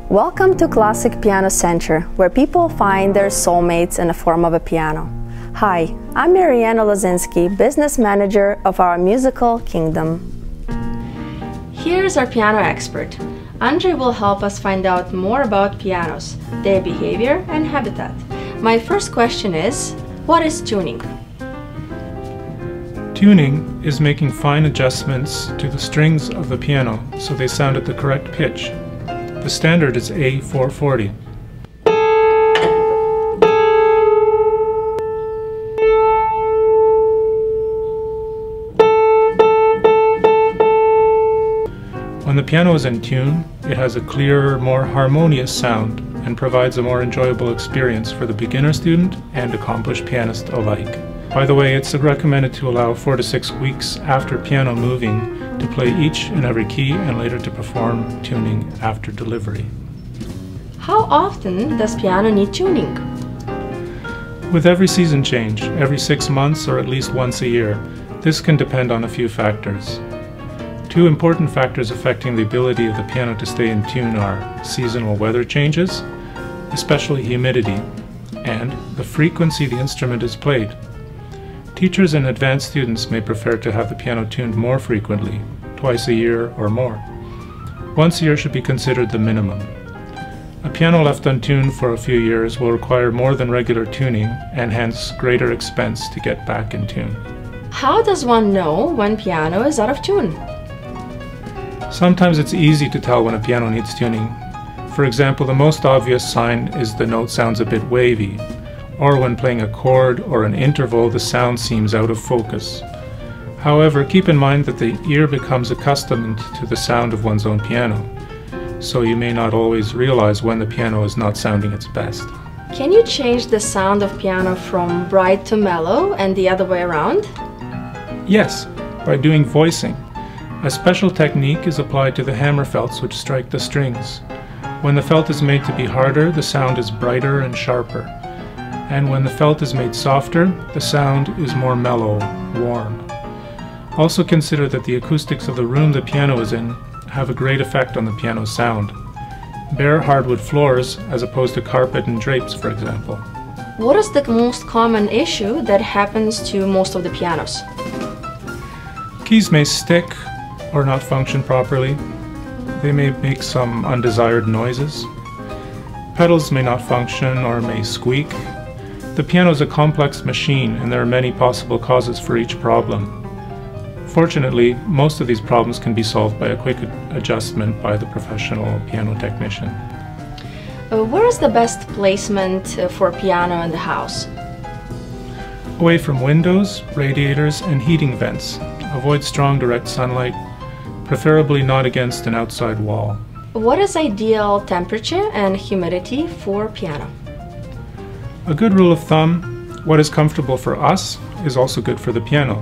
Welcome to Classic Piano Center, where people find their soulmates in the form of a piano. Hi, I'm Mariana Lozinski, business manager of our musical kingdom. Here's our piano expert. Andrei will help us find out more about pianos, their behavior and habitat. My first question is, what is tuning? Tuning is making fine adjustments to the strings of the piano so they sound at the correct pitch. The standard is A440. When the piano is in tune, it has a clearer, more harmonious sound and provides a more enjoyable experience for the beginner student and accomplished pianist alike. By the way, it's recommended to allow 4 to 6 weeks after piano moving to play each and every key and later to perform tuning after delivery. How often does piano need tuning? With every season change, every 6 months or at least once a year, this can depend on a few factors. 2 important factors affecting the ability of the piano to stay in tune are seasonal weather changes, especially humidity, and the frequency the instrument is played. Teachers and advanced students may prefer to have the piano tuned more frequently, twice a year or more. Once a year should be considered the minimum. A piano left untuned for a few years will require more than regular tuning and hence greater expense to get back in tune. How does one know when piano is out of tune? Sometimes it's easy to tell when a piano needs tuning. For example, the most obvious sign is the note sounds a bit wavy, or when playing a chord or an interval, the sound seems out of focus. However, keep in mind that the ear becomes accustomed to the sound of one's own piano, so you may not always realize when the piano is not sounding its best. Can you change the sound of piano from bright to mellow and the other way around? Yes, by doing voicing. A special technique is applied to the hammer felts which strike the strings. When the felt is made to be harder, the sound is brighter and sharper. And when the felt is made softer, the sound is more mellow, warm. Also consider that the acoustics of the room the piano is in have a great effect on the piano's sound. Bare hardwood floors as opposed to carpet and drapes, for example. What is the most common issue that happens to most of the pianos? Keys may stick or not function properly. They may make some undesired noises. Pedals may not function or may squeak. The piano is a complex machine and there are many possible causes for each problem. Fortunately, most of these problems can be solved by a quick adjustment by the professional piano technician. Where is the best placement for a piano in the house? Away from windows, radiators, and heating vents. Avoid strong direct sunlight, preferably not against an outside wall. What is ideal temperature and humidity for piano? A good rule of thumb, what is comfortable for us is also good for the piano.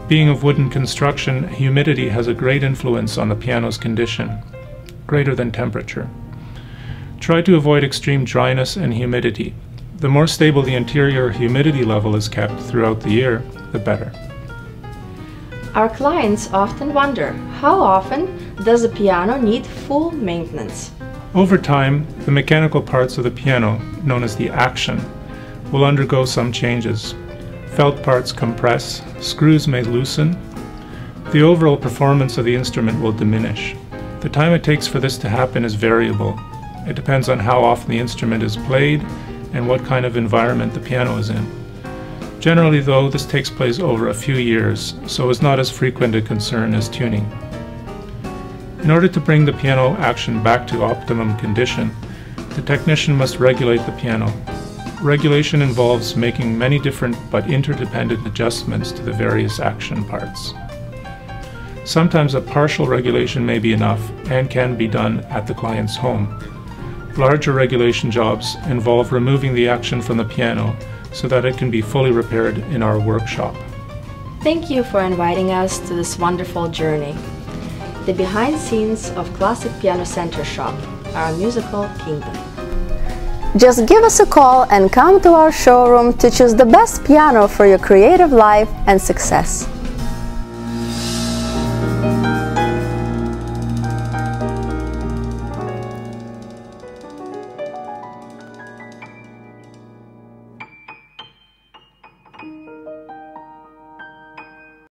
Being of wooden construction, humidity has a great influence on the piano's condition, greater than temperature. Try to avoid extreme dryness and humidity. The more stable the interior humidity level is kept throughout the year, the better. Our clients often wonder, how often does a piano need full maintenance? Over time, the mechanical parts of the piano, known as the action, will undergo some changes. Felt parts compress, screws may loosen. The overall performance of the instrument will diminish. The time it takes for this to happen is variable. It depends on how often the instrument is played and what kind of environment the piano is in. Generally, though, this takes place over a few years, so is not as frequent a concern as tuning. In order to bring the piano action back to optimum condition, the technician must regulate the piano. Regulation involves making many different but interdependent adjustments to the various action parts. Sometimes a partial regulation may be enough and can be done at the client's home. Larger regulation jobs involve removing the action from the piano so that it can be fully repaired in our workshop. Thank you for inviting us to this wonderful journey. The behind scenes of Classic Piano Center shop, our musical kingdom. Just give us a call and come to our showroom to choose the best piano for your creative life and success.